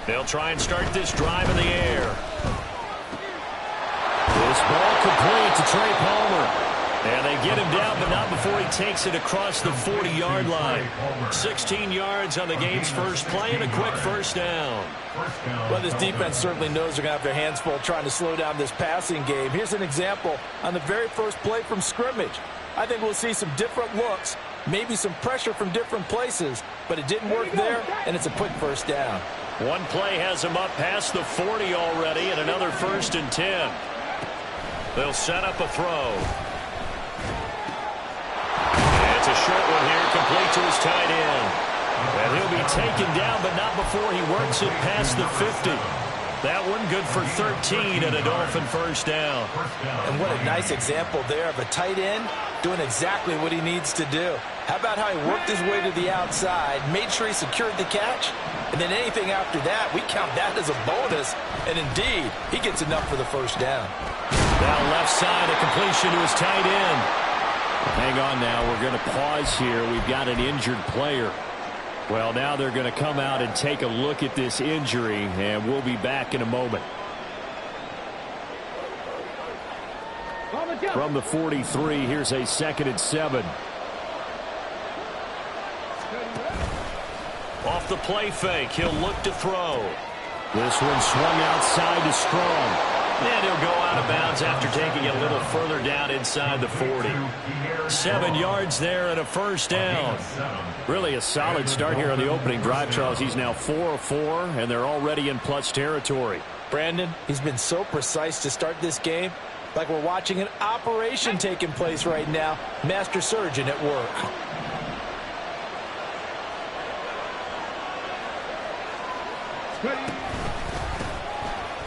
They'll try and start this drive in the air. This ball complete to Trey Palmer. And they get him down, but not before he takes it across the 40-yard line. 16 yards on the game's first play and a quick first down. Well, this defense certainly knows they're going to have their hands full trying to slow down this passing game. Here's an example on the very first play from scrimmage. I think we'll see some different looks, maybe some pressure from different places, but it didn't work there, and it's a quick first down. One play has him up past the 40 already, and another 1st and 10. They'll set up a throw. It's a short one here, complete to his tight end. And he'll be taken down, but not before he works it past the 50. That one good for 13 and a Dolphin first down. And what a nice example there of a tight end doing exactly what he needs to do. How about how he worked his way to the outside, made sure he secured the catch, and then anything after that, we count that as a bonus. And indeed, he gets enough for the first down. Now left side, a completion to his tight end. Hang on now, we're going to pause here. We've got an injured player. Well, now they're going to come out and take a look at this injury, and we'll be back in a moment. From the 43, here's a 2nd and 7. Off the play fake, he'll look to throw. This one swung outside to Strong. And he'll go out of bounds after taking it a little further down inside the 40. 7 yards there and a first down. Really a solid start here on the opening drive, Charles. He's now 4 of 4, and they're already in plus territory. Brandon, he's been so precise to start this game, like we're watching an operation taking place right now. Master surgeon at work.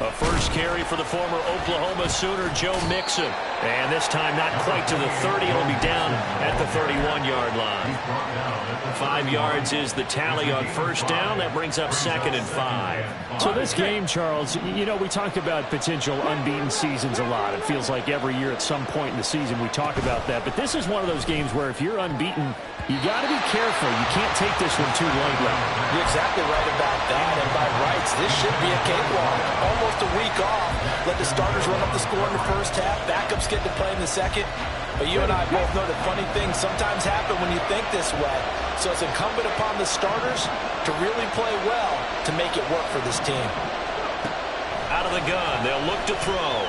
A first carry for the former Oklahoma Sooner, Joe Mixon. And this time not quite to the 30. He'll be down at the 31-yard line. 5 yards is the tally on first down. That brings up 2nd and 5. So this game, Charles, you know, we talked about potential unbeaten seasons a lot. It feels like every year at some point in the season we talk about that. But this is one of those games where if you're unbeaten, you got to be careful. You can't take this one too lightly. You're exactly right about that. And by rights, this should be a cakewalk. Almost a week off. Let the starters run up the score in the first half. Backups get to play in the second. But you and I both know that funny things sometimes happen when you think this way. So it's incumbent upon the starters to really play well to make it work for this team. Out of the gun, they'll look to throw.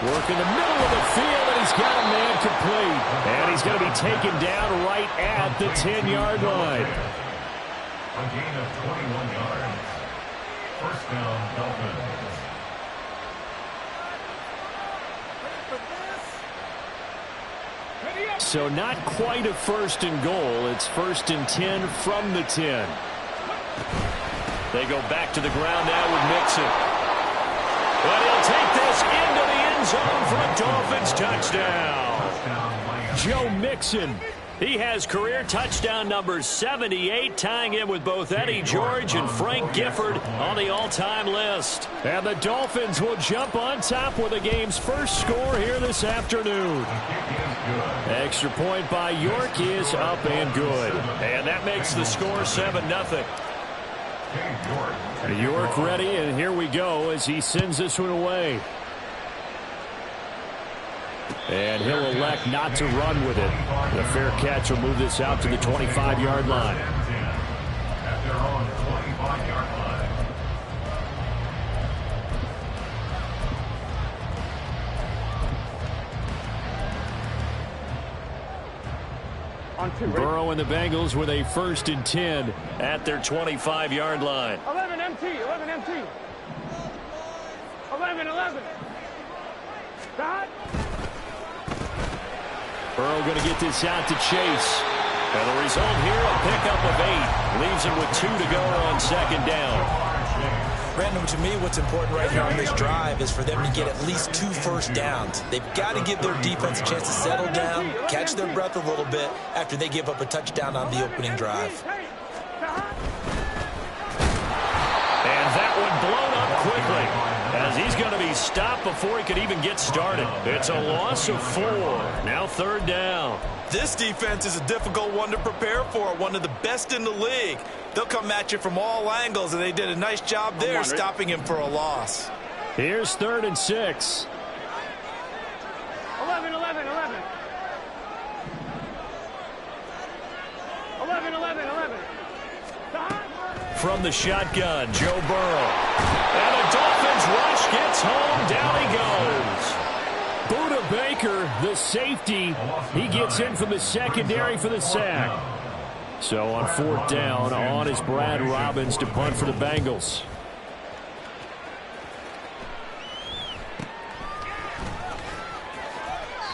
Work in the middle of the field, and he's got a man complete. And he's going to be taken down right at the 10-yard line. A gain of 21 yards. First down, Dolphins. So not quite a 1st and goal. It's 1st and 10 from the 10. They go back to the ground now with Mixon. But he'll take this into the end zone for a Dolphins touchdown. Joe Mixon. He has career touchdown number 78, tying him with both Eddie George and Frank Gifford on the all-time list. And the Dolphins will jump on top with the game's first score here this afternoon. Extra point by York is up and good. And that makes the score 7-0. York ready, and here we go as he sends this one away. And he'll elect not to run with it. The fair catch will move this out to the 25-yard line. At their own 25-yard line. Burrow and the Bengals with a 1st and 10 at their 25-yard line. 11 MT, 11 MT. 11. Stop. Burrow going to get this out to Chase. And the result here, a pickup of 8. Leaves him with 2 to go on 2nd down. Brandon, to me, what's important right here on this drive is for them to get at least 2 first downs. They've got to give their defense a chance to settle down, catch their breath a little bit after they give up a touchdown on the opening drive. And that one blown up quickly. as he's going to be stopped before he could even get started. It's a loss of 4. Now 3rd down. This defense is a difficult one to prepare for, one of the best in the league. They'll come at you from all angles, and they did a nice job there stopping him for a loss. Here's 3rd and 6. 11, 11, 11. 11, 11, 11. From the shotgun, Joe Burrow. And the Dolphins rush gets home. Down he goes. Buda Baker, the safety, he gets in from the secondary for the sack. So on 4th down, on is Brad Robbins to punt for the Bengals.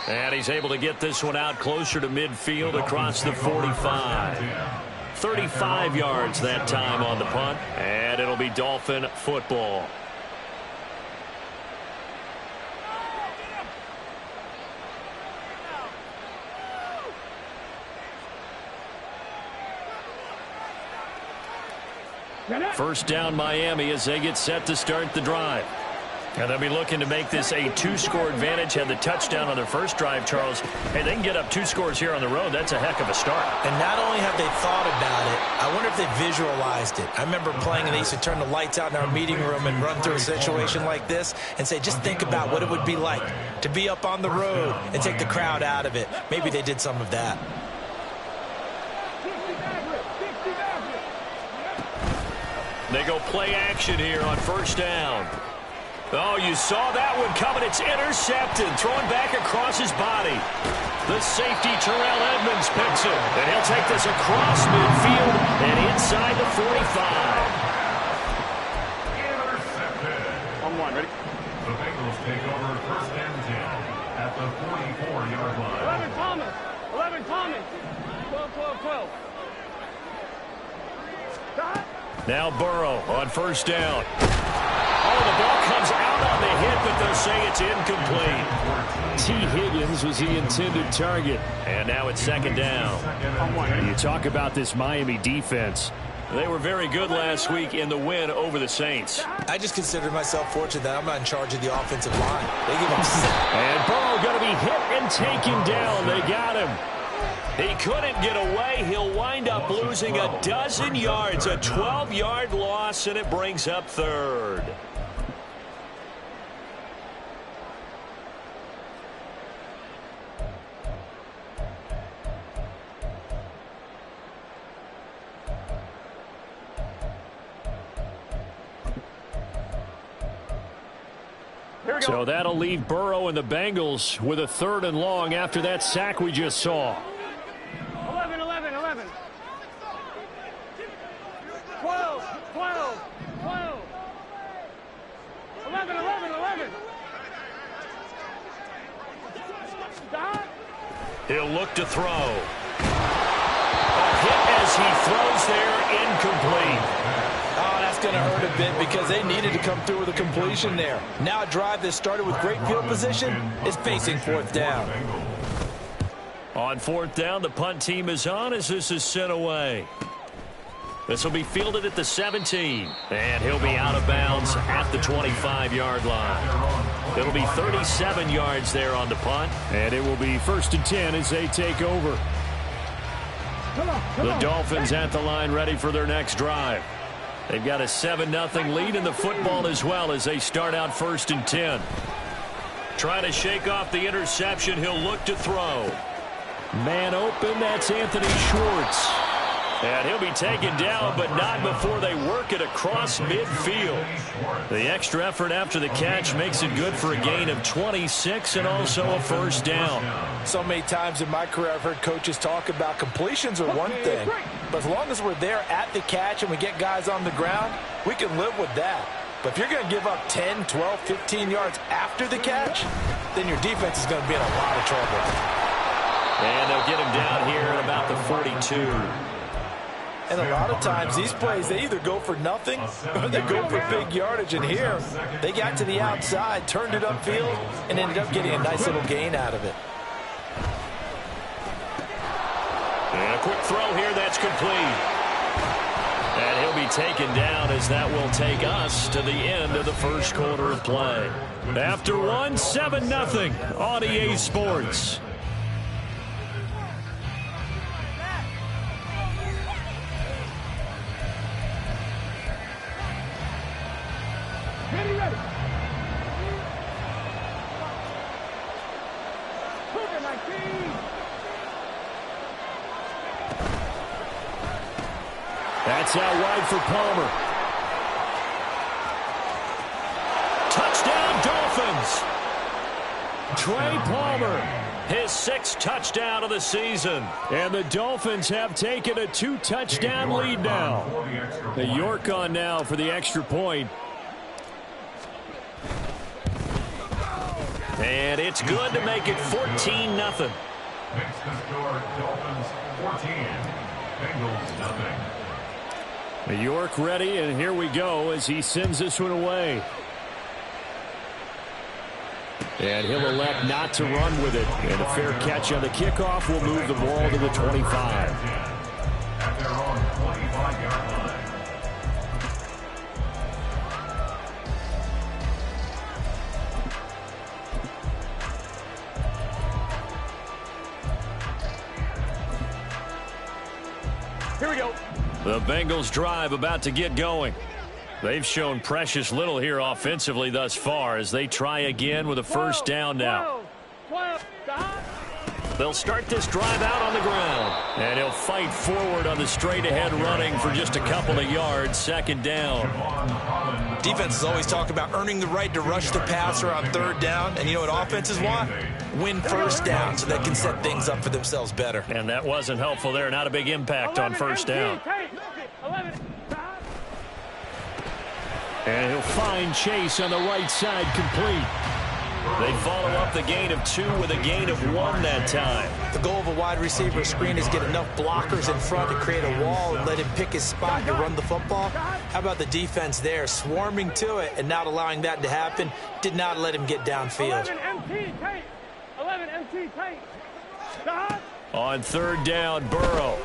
And he's able to get this one out closer to midfield across the 45. 35 yards that time on the punt, and it'll be Dolphin football. First down Miami as they get set to start the drive. And they'll be looking to make this a 2-score advantage. Had the touchdown on their first drive, Charles. Hey, they can get up 2 scores here on the road. That's a heck of a start. And not only have they thought about it, I wonder if they visualized it. I remember playing and they used to turn the lights out in our meeting room and run through a situation like this and say, just think about what it would be like to be up on the road and take the crowd out of it. Maybe they did some of that. They go play action here on 1st down. Oh, you saw that one coming. It's intercepted. Throwing back across his body. The safety, Terrell Edmonds, picks it. And he'll take this across midfield and inside the 45. Intercepted. On 1, ready? The Bengals take over 1st and 10 at the 44-yard line. 11 Thomas. 11 Thomas. 12, 12, 12. Stop. Now Burrow on 1st down. Oh, the ball comes out on the hit, but they'll say it's incomplete. T. Higgins was the intended target. And now it's 2nd down. You talk about this Miami defense. They were very good last week in the win over the Saints. I just consider myself fortunate that I'm not in charge of the offensive line. They give up 6. And Burrow going to be hit and taken down. They got him. He couldn't get away. He'll wind up losing a dozen yards, a 12-yard loss, and it brings up 3rd. So that'll leave Burrow and the Bengals with a 3rd and long after that sack we just saw. 11, 11, 11. 12, 12, 12. 11, 11, 11. Stop. He'll look to throw. A hit as he throws there, incomplete. Oh, that's going to hurt a bit because they needed to come through with a completion there. Now a drive that started with great field position is facing 4th down. On 4th down, the punt team is on as this is sent away. This will be fielded at the 17. And he'll be out of bounds at the 25-yard line. It'll be 37 yards there on the punt. And it will be 1st and 10 as they take over. The Dolphins at the line ready for their next drive. They've got a 7-0 lead in the football as well as they start out 1st and 10. Trying to shake off the interception. He'll look to throw. Man open, that's Anthony Schwartz. And he'll be taken down, but not before they work it across midfield. The extra effort after the catch makes it good for a gain of 26 and also a 1st down. So many times in my career I've heard coaches talk about completions are one thing, but as long as we're there at the catch and we get guys on the ground, we can live with that. But if you're going to give up 10, 12, 15 yards after the catch, then your defense is going to be in a lot of trouble. And they'll get him down here at about the 42. And a lot of times these plays, they either go for nothing or they go for big yardage. And here, they got to the outside, turned it upfield, and ended up getting a nice little gain out of it. And a quick throw here, that's complete. And he'll be taken down as that will take us to the end of the first quarter of play. After one, 7-0 on EA Sports. Ready. That's out wide for Palmer. Touchdown, Dolphins. Trey Palmer, his 6th touchdown of the season. And the Dolphins have taken a 2-touchdown lead now. The York on now for the extra point. And it's good to make it 14-0. Makes the score Dolphins 14, Bengals nothing. York ready, and here we go as he sends this one away. And he'll elect not to run with it. And a fair catch on the kickoff will move the ball to the 25. At their own 25-yard line. Here we go. The Bengals drive about to get going. They've shown precious little here offensively thus far as they try again with a first down now. 12. They'll start this drive out on the ground. And he'll fight forward on the straight-ahead running for just a couple of yards. Second down. Defenses always talk about earning the right to rush the passer on third down. And you know what offenses want? Win first down so they can set things up for themselves better. And that wasn't helpful there. Not a big impact on first down. 11. And he'll find Chase on the right side complete. They follow up the gain of 2 with a gain of 1 that time. The goal of a wide receiver screen is get enough blockers in front to create a wall and let him pick his spot to run the football. How about the defense there, swarming to it and not allowing that to happen? Did not let him get downfield. 11 MT tight. 11 MT tight. Stop. On third down, Burrow.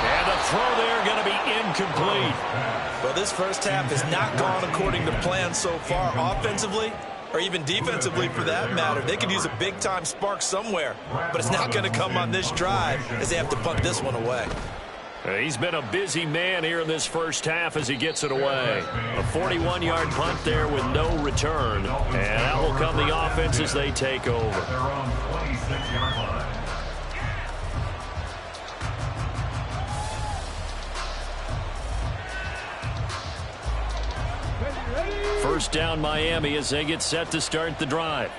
And the throw there going to be incomplete. Well, this first half has not gone according to plan so far offensively or even defensively for that matter. They could use a big-time spark somewhere, but it's not going to come on this drive as they have to punt this one away. He's been a busy man here in this first half as he gets it away. A 41-yard punt there with no return. And that will come the offense as they take over. Their own 26-yard line. First down Miami as they get set to start the drive.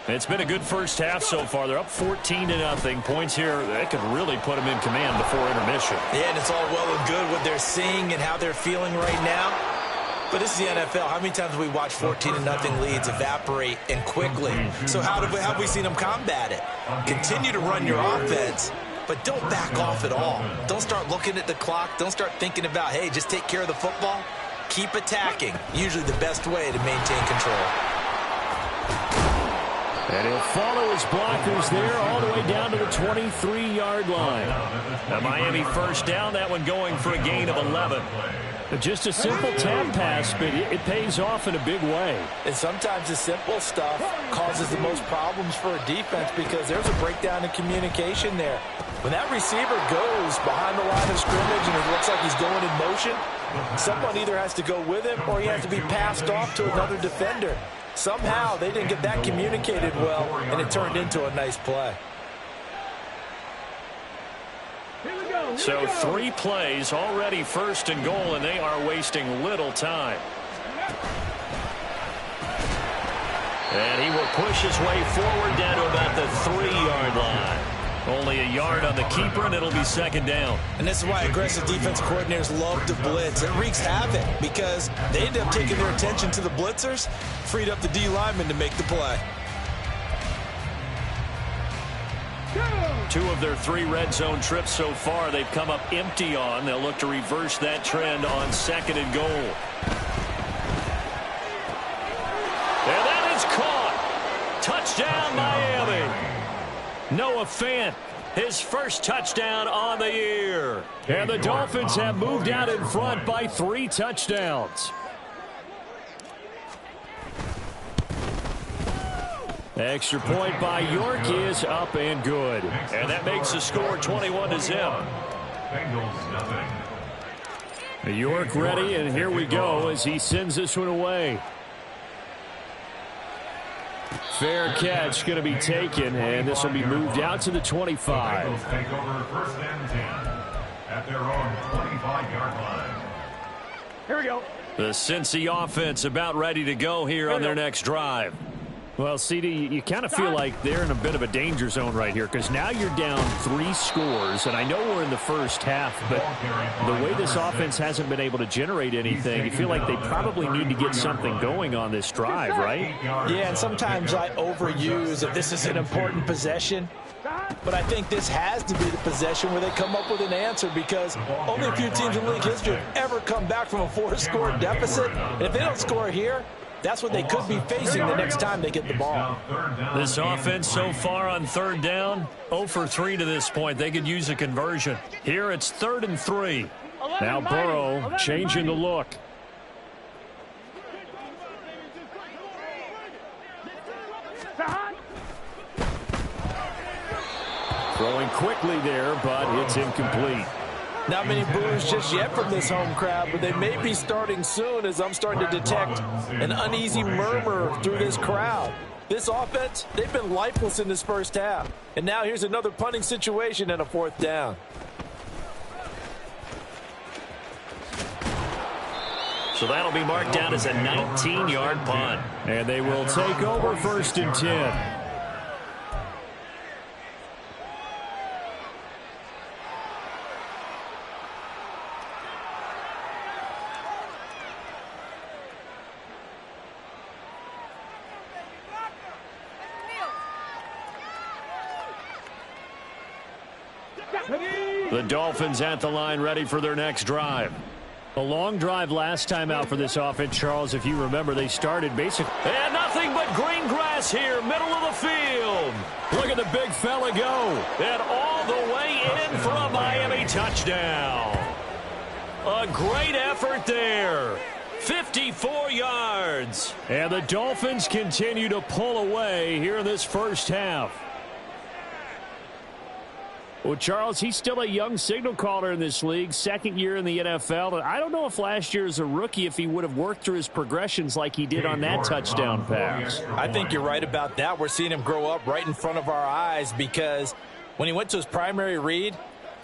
It's been a good first half so far. They're up 14-0. Points here, that could really put them in command before intermission. Yeah, and it's all well and good what they're seeing and how they're feeling right now. But this is the NFL. How many times have we watched 14-0 leads evaporate and quickly? So how have we seen them combat it? Continue to run your offense, but don't back off at all. Don't start looking at the clock. Don't start thinking about, hey, just take care of the football. Keep attacking. Usually the best way to maintain control. And he'll follow his blockers there all the way down to the 23-yard line. A Miami first down, that one going for a gain of 11. Just a simple tap pass, but it pays off in a big way. And sometimes the simple stuff causes the most problems for a defense because there's a breakdown in communication there. When that receiver goes behind the line of scrimmage and it looks like he's going in motion, someone either has to go with him or he has to be passed off to another defender. Somehow they didn't get that communicated well, and it turned into a nice play. So 3 plays, already first and goal, and they are wasting little time. And he will push his way forward down to about the 3-yard line. Only a yard on the keeper, and it'll be second down. And this is why aggressive defense coordinators love to blitz. It wreaks havoc because they end up taking their attention to the blitzers, freed up the D lineman to make the play. 2 of their 3 red zone trips so far they've come up empty on. They'll look to reverse that trend on second and goal. And that is caught. Touchdown, Miami. Noah Fant His first touchdown on the year. And the Dolphins have moved out in front by 3 touchdowns. Extra point by York is up and good. And that makes the score 21-0. Bengals nothing. York ready, and here we go as he sends this one away. Fair catch going to be taken, and this will be moved out to the 25. The Bengals take over 1st and 10 at their own 25-yard line. Here we go. The Cincy offense about ready to go here on their next drive. Well, CD, you kind of feel like they're in a bit of a danger zone right here because now you're down 3 scores, and I know we're in the first half, but the way this offense hasn't been able to generate anything, you feel like they probably need to get something going on this drive, right? Yeah, and sometimes I overuse if this is an important possession, but I think this has to be the possession where they come up with an answer because only a few teams in league history have ever come back from a 4-score deficit, and if they don't score here, that's what they could be facing the next time they get the ball. This offense so far on 3rd down, 0 for 3 to this point. They could use a conversion. Here it's 3rd and 3. Now Burrow changing the look. Throwing quickly there, but it's incomplete. Not many boos just yet from this home crowd, but they may be starting soon as I'm starting to detect an uneasy murmur through this crowd. This offense, they've been lifeless in this first half. And now here's another punting situation and a 4th down. So that'll be marked down as a 19-yard punt. And they will take over 1st and 10. The Dolphins at the line ready for their next drive. A long drive last time out for this offense, Charles. If you remember, they started basically. And nothing but green grass here, middle of the field. Look at the big fella go. And all the way in for a Miami touchdown. A great effort there. 54 yards. And the Dolphins continue to pull away here in this first half. Well, Charles, he's still a young signal caller in this league, 2nd year in the NFL. And I don't know if last year as a rookie, if he would have worked through his progressions like he did on that touchdown pass. I think you're right about that. We're seeing him grow up right in front of our eyes because when he went to his primary read,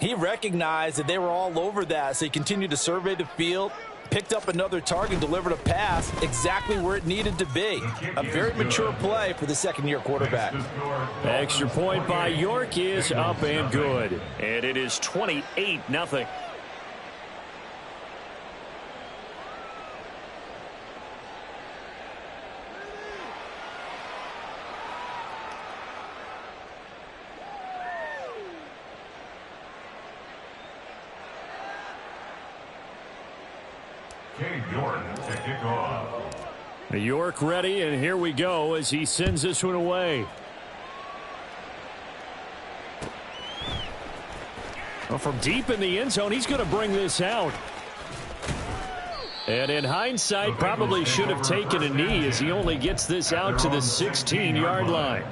he recognized that they were all over that. So he continued to survey the field, picked up another target, delivered a pass exactly where it needed to be. A very mature play for the 2nd-year quarterback. Extra point by York is up and good. And it is 28-0. To kick off. York ready, and here we go as he sends this one away. Well, from deep in the end zone, he's going to bring this out. And in hindsight, probably should have taken a knee as he only gets this out to the 16-yard line.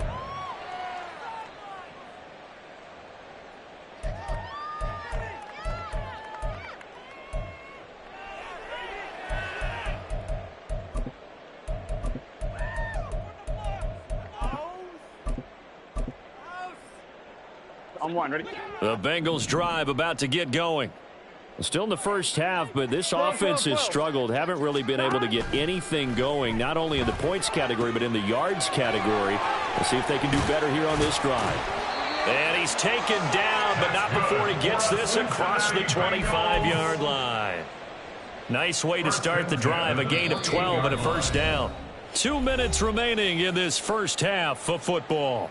On 1, ready? The Bengals drive about to get going. Still in the first half, but this offense has struggled. Haven't really been able to get anything going, not only in the points category, but in the yards category. We'll see if they can do better here on this drive. And he's taken down, but not before he gets this across the 25-yard line. Nice way to start the drive, a gain of 12 and a 1st down. 2 minutes remaining in this first half of football.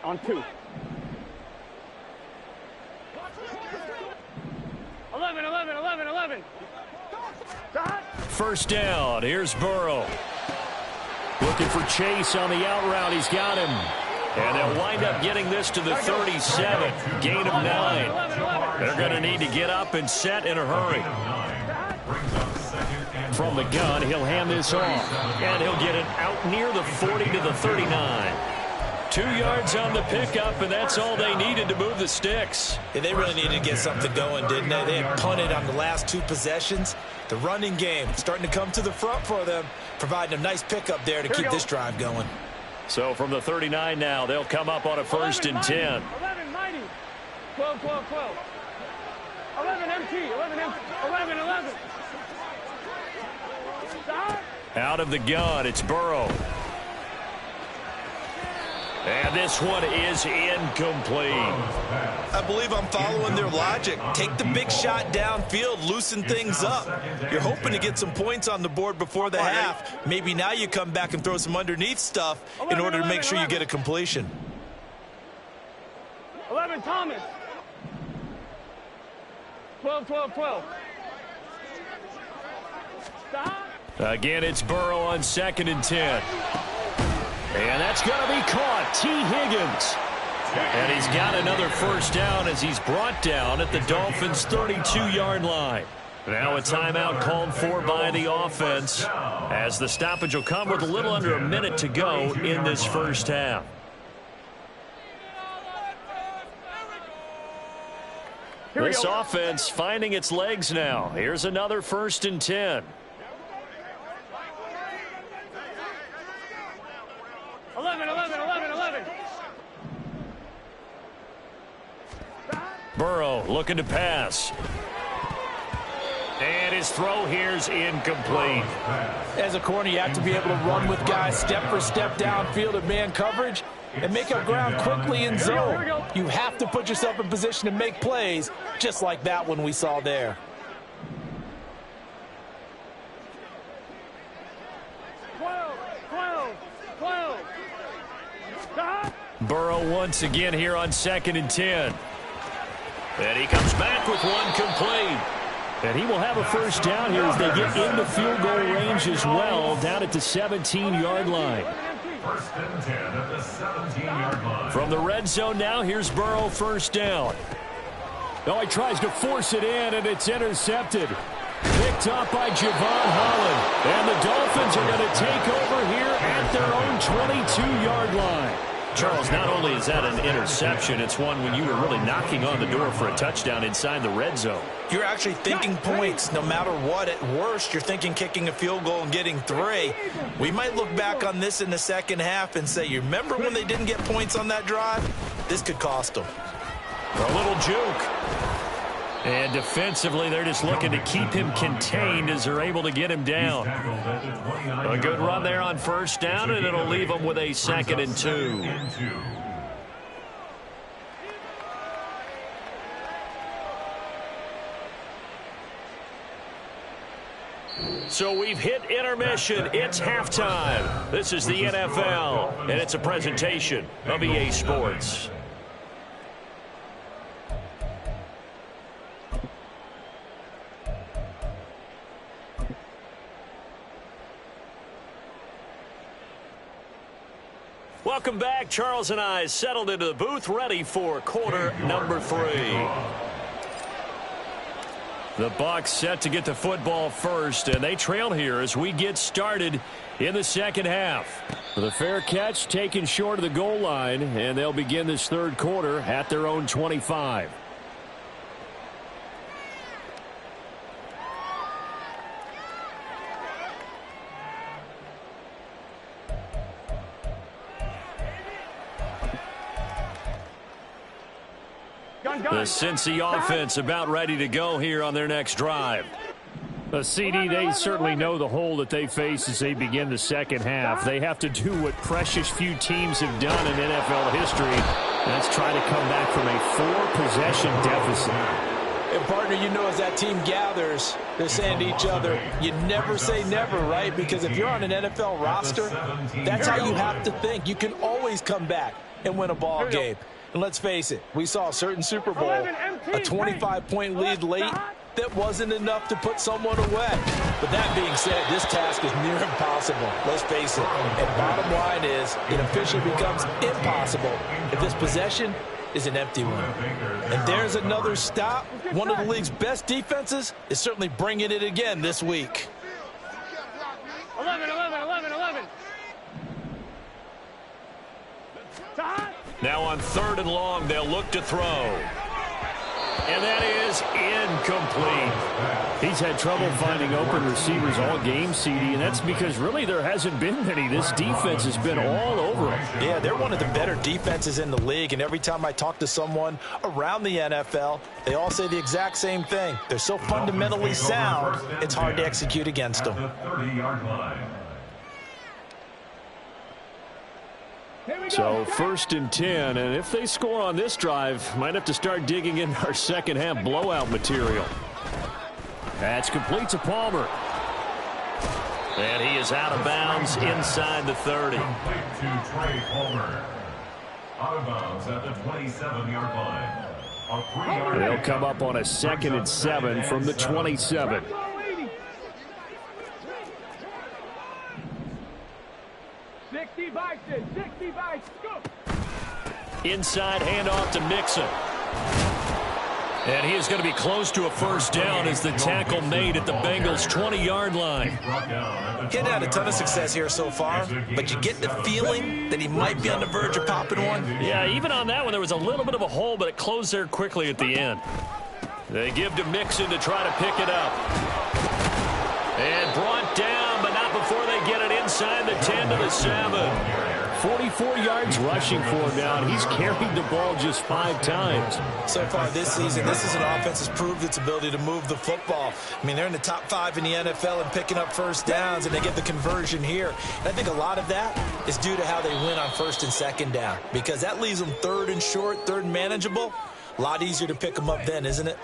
On 2. 11. 1st down. Here's Burrow. Looking for Chase on the out route. He's got him. And they'll wind up getting this to the 37. Gain of 9. They're going to need to get up and set in a hurry. From the gun, he'll hand this off. And he'll get it out near the 40 to the 39. 2 yards on the pickup, and that's all they needed to move the sticks. Yeah, they really needed to get something going, didn't they? They had punted on the last 2 possessions. The running game starting to come to the front for them, providing a nice pickup there to keep this drive going. So from the 39 now, they'll come up on a 1st and 10. 11, 90. 12, 12, 12. 11, MT. 11, MT. 11, 11. Stop. Out of the gun, it's Burrow. And this one is incomplete. I believe I'm following their logic. Take the big shot downfield, loosen things up. You're hoping to get some points on the board before the half. Maybe now you come back and throw some underneath stuff in order to make sure you get a completion. 11, Thomas. 12, 12, 12. Stop. Again, it's Burrow on 2nd and 10. And that's going to be caught. T. Higgins. And he's got another 1st down as he's brought down at the Dolphins' 32-yard line. Now a timeout called for by the offense as the stoppage will come with a little under a minute to go in this 1st half. This offense finding its legs now. Here's another 1st and 10. 11, 11, 11, 11. Burrow looking to pass. And his throw here's incomplete. As a corner, you have to be able to run with guys step for step downfield in man coverage and make up ground quickly in zone. You have to put yourself in position to make plays, just like that one we saw there. 12, 12, 12. Stop. Burrow once again here on 2nd and 10. And he comes back with one complete. And he will have a 1st down here as they get into field goal range as well, down at the 17-yard line. 1st and 10 at the 17-yard line. From the red zone now, here's Burrow 1st down. Oh, he tries to force it in, and it's intercepted. Picked up by Javon Holland. And the Dolphins are going to take over here at their own 22-yard line. Charles, not only is that an interception, it's one when you were really knocking on the door for a touchdown inside the red zone. You're actually thinking points no matter what. At worst, you're thinking kicking a field goal and getting 3. We might look back on this in the 2nd half and say, you remember when they didn't get points on that drive? This could cost them. A little juke. And defensively, they're just looking to keep him contained as they're able to get him down. A good run there on 1st down, and it'll leave them with a 2nd and 2. So we've hit intermission. It's halftime. This is the NFL, and it's a presentation of EA Sports. Welcome back. Charles and I settled into the booth, ready for quarter number 3. The Bucs set to get the football first, and they trail here as we get started in the 2nd half. The fair catch taken short of the goal line, and they'll begin this 3rd quarter at their own 25. The Cincy offense about ready to go here on their next drive. CD, they certainly know the hole that they face as they begin the 2nd half. They have to do what precious few teams have done in NFL history. That's try to come back from a 4-possession deficit. And, partner, you know as that team gathers, they're saying to each other, you never say never, right? Because if you're on an NFL roster, that's how you have to think. You can always come back and win a ball game. And let's face it, we saw a certain Super Bowl, a 25-point lead late, that wasn't enough to put someone away. But that being said, this task is near impossible. Let's face it. And bottom line is, it officially becomes impossible if this possession is an empty one. And there's another stop. One of the league's best defenses is certainly bringing it again this week. 11, 11, 11, 11. Now on 3rd and long, they'll look to throw. And that is incomplete. He's had trouble finding open receivers all game, CD, and that's because really there hasn't been many. This defense has been all over him. Yeah, they're one of the better defenses in the league, and every time I talk to someone around the NFL, they all say the exact same thing. They're so fundamentally sound, it's hard to execute against them. The 30-yard line. So 1st and 10, and if they score on this drive, might have to start digging in our second half blowout material. That's complete to Palmer. And he is out of bounds inside the 30. Complete to Trey Palmer. Out of bounds at the 27-yard line. A 3-yard. They'll come up on a 2nd and 7 from the 27. 60 Bison, 60 Bison, go! Inside handoff to Mixon. And he is going to be close to a first down as the tackle made at the Bengals' 20-yard line. He hadn't had a ton of success here so far, but you get the feeling that he might be on the verge of popping one. Yeah, even on that one, there was a little bit of a hole, but it closed there quickly at the end. They give to Mixon to try to pick it up. And brought down, but not before they get it inside the 10 to the 7. 44 yards rushing for him now, and he's carried the ball just 5 times. So far this season, this is an offense that's proved its ability to move the football. I mean, they're in the top 5 in the NFL and picking up first downs, and they get the conversion here. And I think a lot of that is due to how they win on 1st and 2nd down, because that leaves them 3rd and short, 3rd and manageable. A lot easier to pick them up then, isn't it?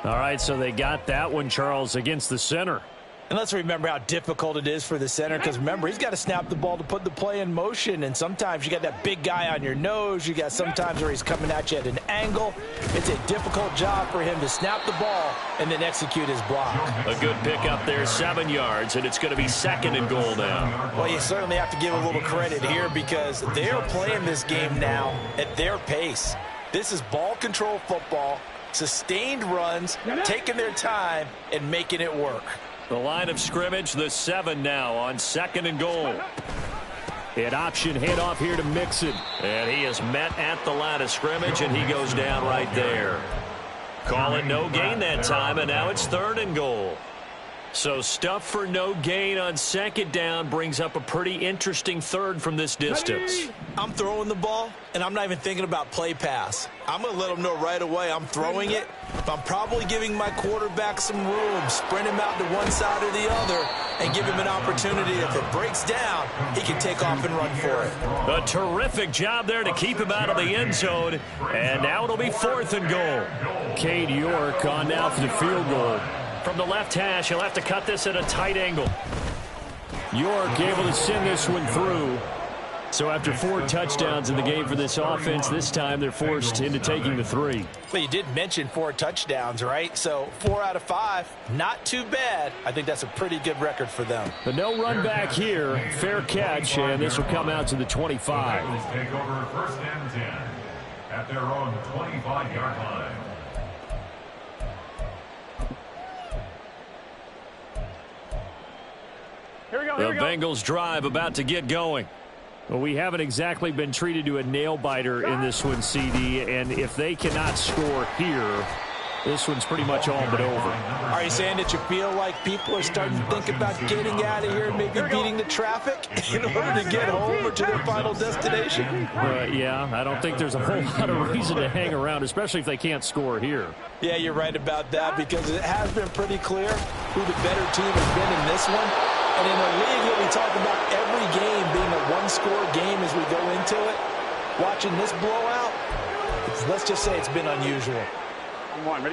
All right, so they got that one, Charles, against the center. And let's remember how difficult it is for the center, because remember, he's got to snap the ball to put the play in motion, and sometimes you got that big guy on your nose. You got sometimes where he's coming at you at an angle. It's a difficult job for him to snap the ball and then execute his block. A good pick up there, 7 yards, and it's going to be 2nd and goal now. Well, you certainly have to give a little credit here, because they're playing this game now at their pace. This is ball control football, sustained runs, taking their time, and making it work. The line of scrimmage, the 7 now on 2nd and goal. An option handoff here to Mixon. And he is met at the line of scrimmage, and he goes down right there. Call it no gain that time, and now it's 3rd and goal. So stuff for no gain on 2nd down brings up a pretty interesting 3rd from this distance. I'm throwing the ball, and I'm not even thinking about play pass. I'm going to let them know right away I'm throwing it, but I'm probably giving my quarterback some room, spread him out to one side or the other, and give him an opportunity. If it breaks down, he can take off and run for it. A terrific job there to keep him out of the end zone, and now it'll be 4th and goal. Cade York on now for the field goal. From the left hash, he'll have to cut this at a tight angle. York able to send this one through. So after 4 touchdowns in the game for this offense, this time they're forced into taking the 3. Well, you did mention 4 touchdowns, right? So 4 out of 5, not too bad. I think that's a pretty good record for them. But no run back here. Fair catch, and this will come out to the 25. Bengals take over 1st and 10 at their own 25-yard line. The Bengals drive about to get going. Well, we haven't exactly been treated to a nail-biter in this one, CD, and if they cannot score here, this one's pretty much all but over. Are you saying that you feel like people are starting to think about getting out of here and maybe beating the traffic in order to get home or to their final destination? Yeah, I don't think there's a whole lot of reason to hang around, especially if they can't score here. Yeah, you're right about that, because it has been pretty clear who the better team has been in this one. And in a league where we talk about every game being a one-score game as we go into it, watching this blowout, let's just say it's been unusual.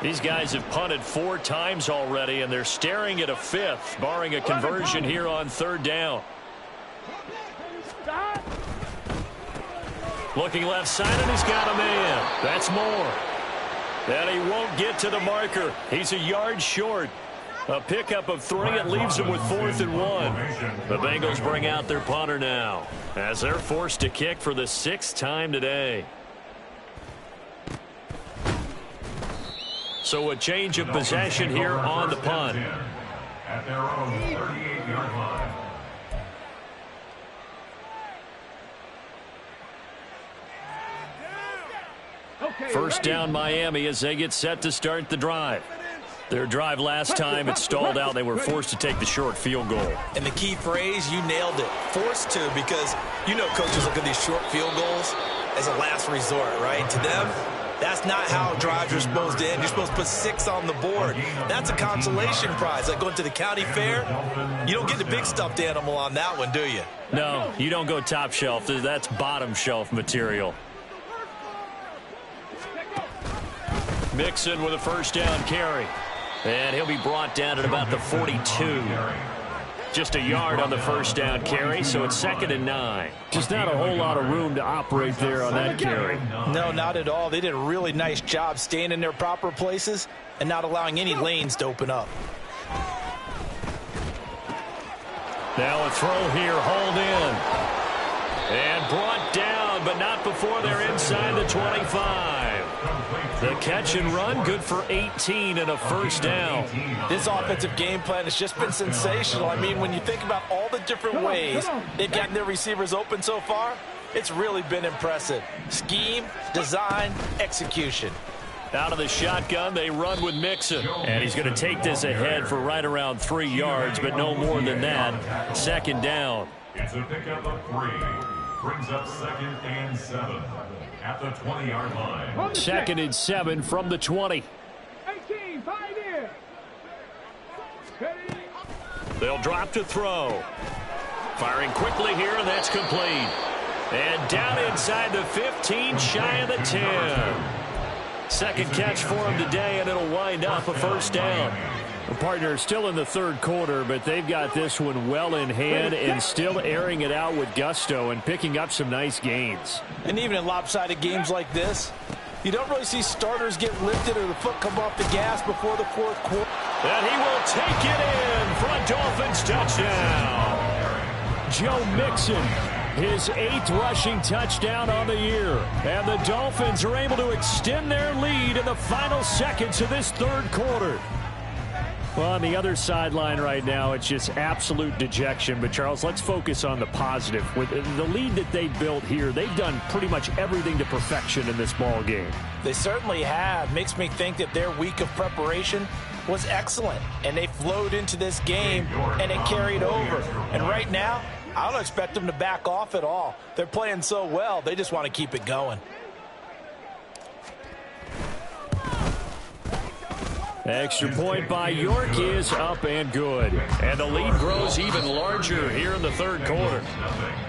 These guys have punted 4 times already, and they're staring at a 5th, barring a conversion here on 3rd down. Looking left side, and he's got a man. That's more. And he won't get to the marker. He's a yard short. A pickup of 3. It leaves them with 4th and 1. The Bengals bring out their punter now as they're forced to kick for the 6th time today. So a change of possession here on the punt. At their own 38-yard line. First down Miami as they get set to start the drive. Their drive last time, it stalled out. They were forced to take the short field goal. And the key phrase, you nailed it. Forced to, because you know coaches look at these short field goals as a last resort, right? To them, that's not how drives are supposed to end. You're supposed to put 6 on the board. That's a consolation prize. Like going to the county fair, you don't get the big stuffed animal on that one, do you? No, you don't go top shelf. That's bottom shelf material. Mixon with a first down carry. And he'll be brought down at about the 42. Just a yard on the first down carry, so it's 2nd and 9. Just not a whole lot of room to operate there on that carry. No, not at all. They did a really nice job staying in their proper places and not allowing any lanes to open up. Now a throw here, hauled in. And brought down, but not before they're inside the 25. The catch and run, good for 18 and a first down. This offensive game plan has just been sensational. I mean, when you think about all the different ways they've gotten their receivers open so far, it's really been impressive. Scheme, design, execution. Out of the shotgun, they run with Mixon. And he's going to take this ahead for right around 3 yards, but no more than that. 2nd down. It's a pickup of 3. Brings up 2nd and 7 at the 20-yard line. 2nd and 7 from the 20. 18, 5 in. They'll drop to throw. Firing quickly here, and that's complete. And down inside the 15, shy of the 10. Second catch for him today, and it'll wind up a first down. The partner is still in the 3rd quarter, but they've got this one well in hand and still airing it out with gusto and picking up some nice gains. And even in lopsided games like this, you don't really see starters get lifted or the foot come off the gas before the 4th quarter. And he will take it in for a Dolphins touchdown. Joe Mixon, his 8th rushing touchdown on the year. And the Dolphins are able to extend their lead in the final seconds of this 3rd quarter. Well, on the other sideline right now, it's just absolute dejection. But, Charles, let's focus on the positive. With the lead that they built here, they've done pretty much everything to perfection in this ball game. They certainly have. Makes me think that their week of preparation was excellent. And they flowed into this game, and it carried over. And right now, I don't expect them to back off at all. They're playing so well, they just want to keep it going. Extra point by York is up and good. And the lead grows even larger here in the 3rd quarter.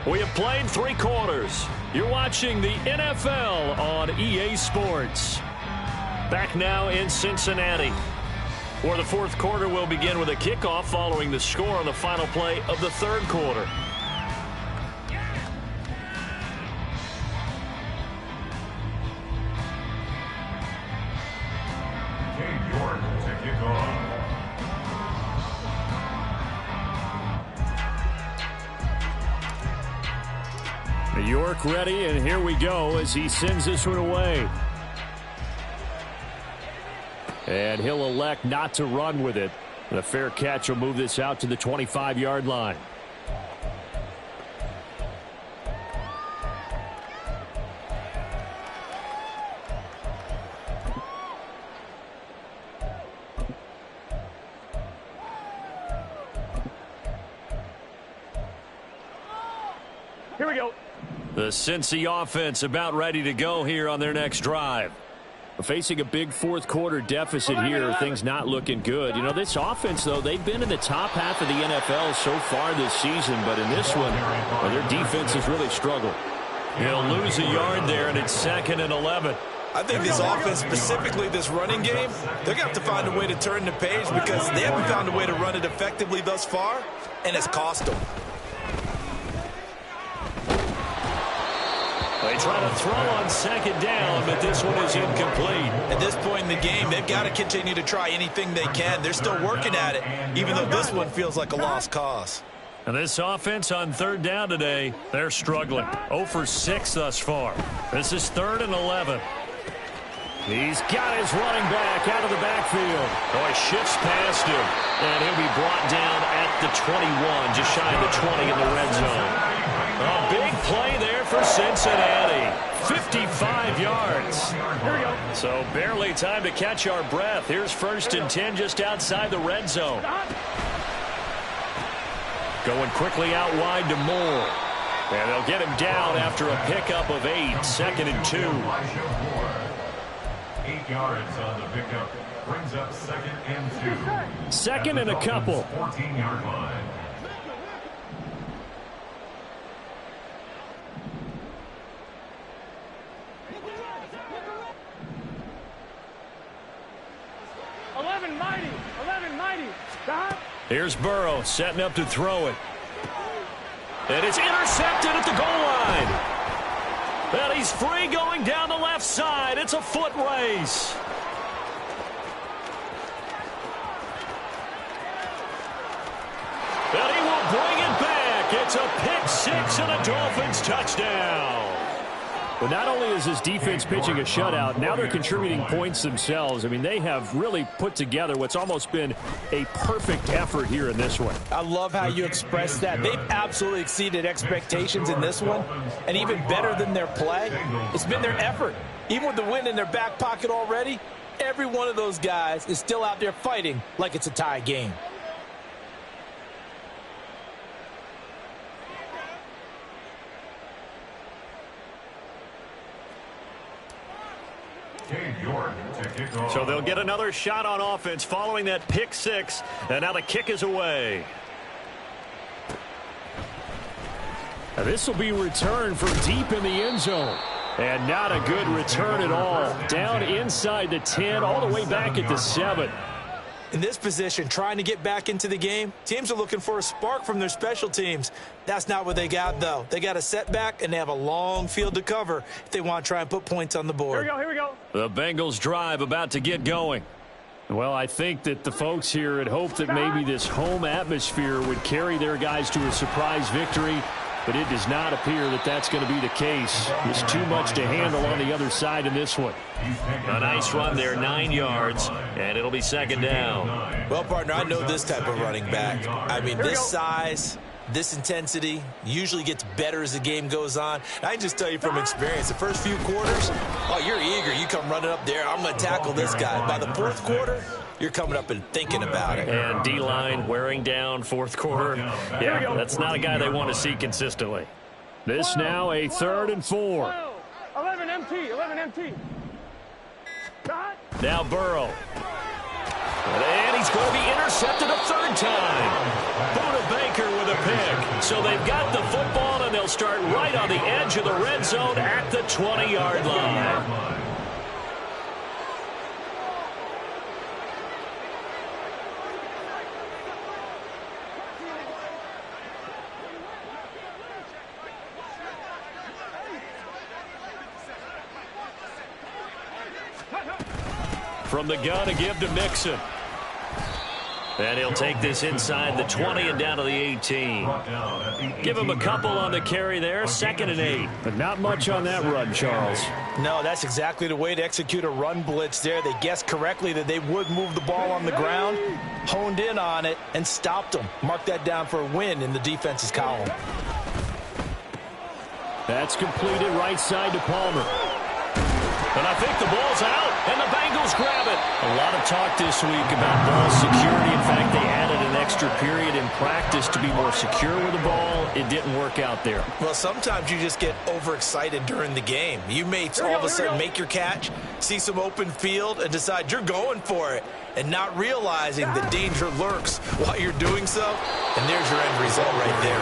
We have played 3 quarters. You're watching the NFL on EA Sports. Back now in Cincinnati, where the 4th quarter will begin with a kickoff following the score on the final play of the 3rd quarter. York ready, and here we go as he sends this one away. And he'll elect not to run with it. The fair catch will move this out to the 25-yard line. Here we go. The Cincy offense about ready to go here on their next drive. Facing a big 4th quarter deficit here, things not looking good. You know, this offense, though, they've been in the top half of the NFL so far this season, but in this one, well, their defense has really struggled. He'll lose a yard there, and it's 2nd and 11. I think this offense, specifically this running game, they're going to have to find a way to turn the page because they haven't found a way to run it effectively thus far, and it's cost them. They try to throw on second down, but this one is incomplete. At this point in the game, they've got to continue to try anything they can. They're still working at it, even though this one feels like a lost cause. And this offense on third down today, they're struggling. 0 for 6 thus far. This is 3rd and 11. He's got his running back out of the backfield. Oh, he shifts past him, and he'll be brought down at the 21, just shy of the 20 in the red zone. A big play there for Cincinnati. 55 yards. So barely time to catch our breath. Here's 1st and 10 just outside the red zone. Going quickly out wide to Moore. And they'll get him down after a pickup of 8. 2nd and 2. 8 yards on the pickup. Brings up 2nd and 2. Second and a couple. 14-yard line. Here's Burrow setting up to throw it. And it's intercepted at the goal line. And he's free going down the left side. It's a foot race. And he will bring it back. It's a pick 6 and a Dolphins touchdown. But not only is this defense pitching a shutout, now they're contributing points themselves. I mean, they have really put together what's almost been a perfect effort here in this one. I love how you express that. They've absolutely exceeded expectations in this one, and even better than their play, it's been their effort. Even with the win in their back pocket already, every one of those guys is still out there fighting like it's a tie game. So they'll get another shot on offense following that pick 6, and now the kick is away. Now this will be returned from deep in the end zone. And not a good return at all. Down inside the 10, all the way back at the 7. In this position, trying to get back into the game, teams are looking for a spark from their special teams. That's not what they got, though. They got a setback, and they have a long field to cover if they want to try and put points on the board. Here we go. The Bengals drive about to get going. Well, I think that the folks here had hoped that maybe this home atmosphere would carry their guys to a surprise victory, but it does not appear that that's going to be the case. There's too much to handle on the other side in this one. A nice run there, 9 yards, and it'll be 2nd down. Well, partner, I know this type of running back. I mean, this size, this intensity usually gets better as the game goes on. And I can just tell you from experience, the first few quarters, oh, you're eager. You come running up there, I'm going to tackle this guy. By the 4th quarter, you're coming up and thinking about it. And D-line wearing down 4th quarter. Yeah, that's not a guy they want to see consistently. This now a 3rd and 4. 11 MT. Now Burrow. And he's going to be intercepted a 3rd time. Buda Baker with a pick. So they've got the football, and they'll start right on the edge of the red zone at the 20-yard line. From the gun to give to Mixon. And he'll take this inside the 20 and down to the 18. Give him a couple on the carry there, 2nd and 8. But not much on that run, Charles. No, that's exactly the way to execute a run blitz there. They guessed correctly that they would move the ball on the ground, honed in on it, and stopped them. Mark that down for a win in the defense's column. That's completed right side to Palmer. And I think the ball's out, and the Bengals grab it. A lot of talk this week about ball security. In fact, they added an extra period in practice to be more secure with the ball. It didn't work out there. Well, sometimes you just get overexcited during the game. You may all of a sudden make your catch, see some open field, and decide you're going for it, and not realizing the danger lurks while you're doing so. And there's your end result right there.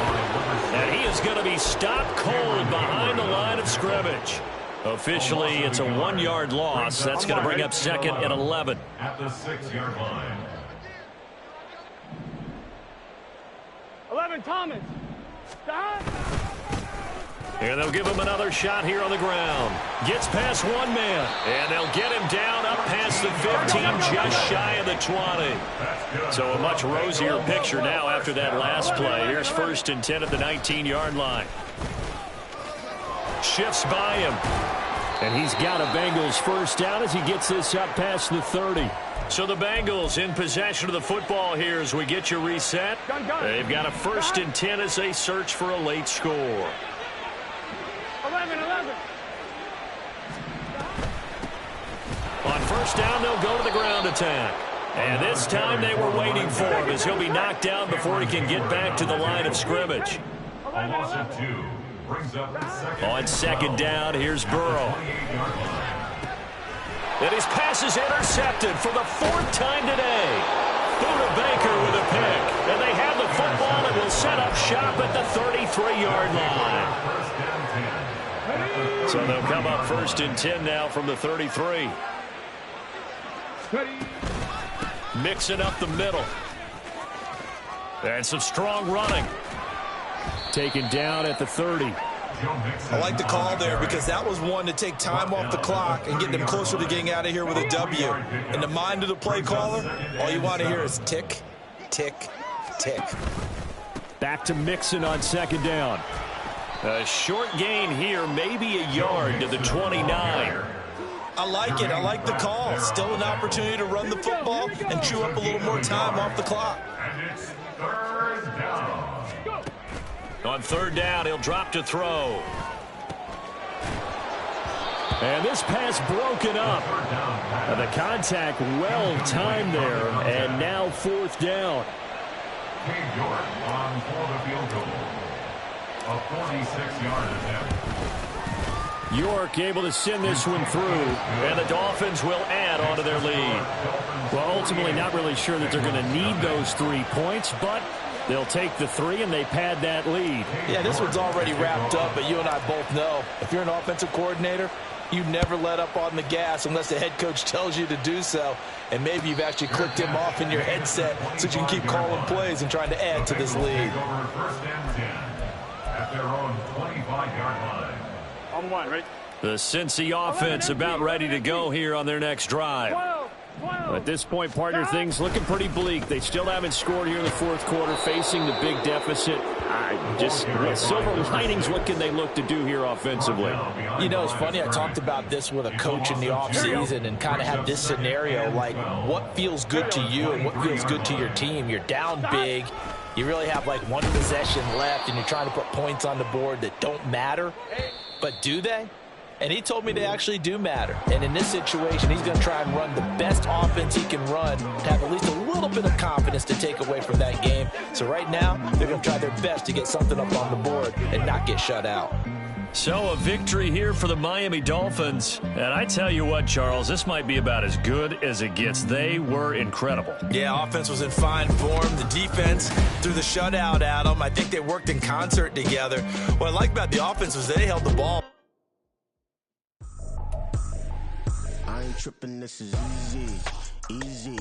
And he is going to be stopped cold behind the line of scrimmage. Officially, it's a 1-yard loss. That's going to bring up 2nd and 11. At the 6-yard line. 11 Thomas. And they'll give him another shot here on the ground. Gets past one man. And they'll get him down up past the 15, just shy of the 20. So a much rosier picture now after that last play. Here's 1st and 10 at the 19-yard line. Shifts by him. And he's got a Bengals first down as he gets this up past the 30. So the Bengals in possession of the football here as we get you reset. They've got a 1st and 10 as they search for a late score. 11. On 1st down, they'll go to the ground attack. And this time they were waiting for him as he'll be knocked down before he can get back to the line of scrimmage. A loss of 2 brings up the second. On 2nd down, here's Burrow. And his pass is intercepted for the 4th time today. Buda Baker with a pick. And they have the football and will set up shop at the 33-yard line. So they'll come up 1st and 10 now from the 33. Mixing up the middle. And some strong running. Taken down at the 30. I like the call there because that was one to take time off the clock and get them closer to getting out of here with a W. In the mind of the play caller, all you want to hear is tick, tick, tick. Back to Mixon on 2nd down. A short gain here, maybe a yard to the 29. I like it. I like the call. Still an opportunity to run the football and chew up a little more time off the clock. And it's 3rd down. On 3rd down, he'll drop to throw. And this pass broken up. The contact well timed there, and now 4th down. Cade York on for the field goal. A 46-yard attempt. York able to send this one through, and the Dolphins will add on to their lead. Well, ultimately not really sure that they're going to need those 3 points, but they'll take the 3 and they pad that lead. Yeah, this one's already wrapped up, but you and I both know if you're an offensive coordinator, you never let up on the gas unless the head coach tells you to do so. And maybe you've actually clicked him off in your headset so you can keep calling plays and trying to add to this lead. 1st and 10 at their own 25-yard line. On 1, right? The Cincy offense about ready to go here on their next drive. At this point, partner, things looking pretty bleak. They still haven't scored here in the 4th quarter, facing the big deficit. Silver linings, what can they look to do here offensively? You know, it's funny, I talked about this with a coach in the offseason and kind of had this scenario, like what feels good to you and what feels good to your team. You're down big. You really have like 1 possession left, and you're trying to put points on the board that don't matter. But do they? And he told me they actually do matter. And in this situation, he's going to try and run the best offense he can run to have at least a little bit of confidence to take away from that game. So right now, they're going to try their best to get something up on the board and not get shut out. So a victory here for the Miami Dolphins. And I tell you what, Charles, this might be about as good as it gets. They were incredible. Yeah, offense was in fine form. The defense threw the shutout at them. I think they worked in concert together. What I like about the offense was they held the ball. I ain't tripping, this is easy, easy.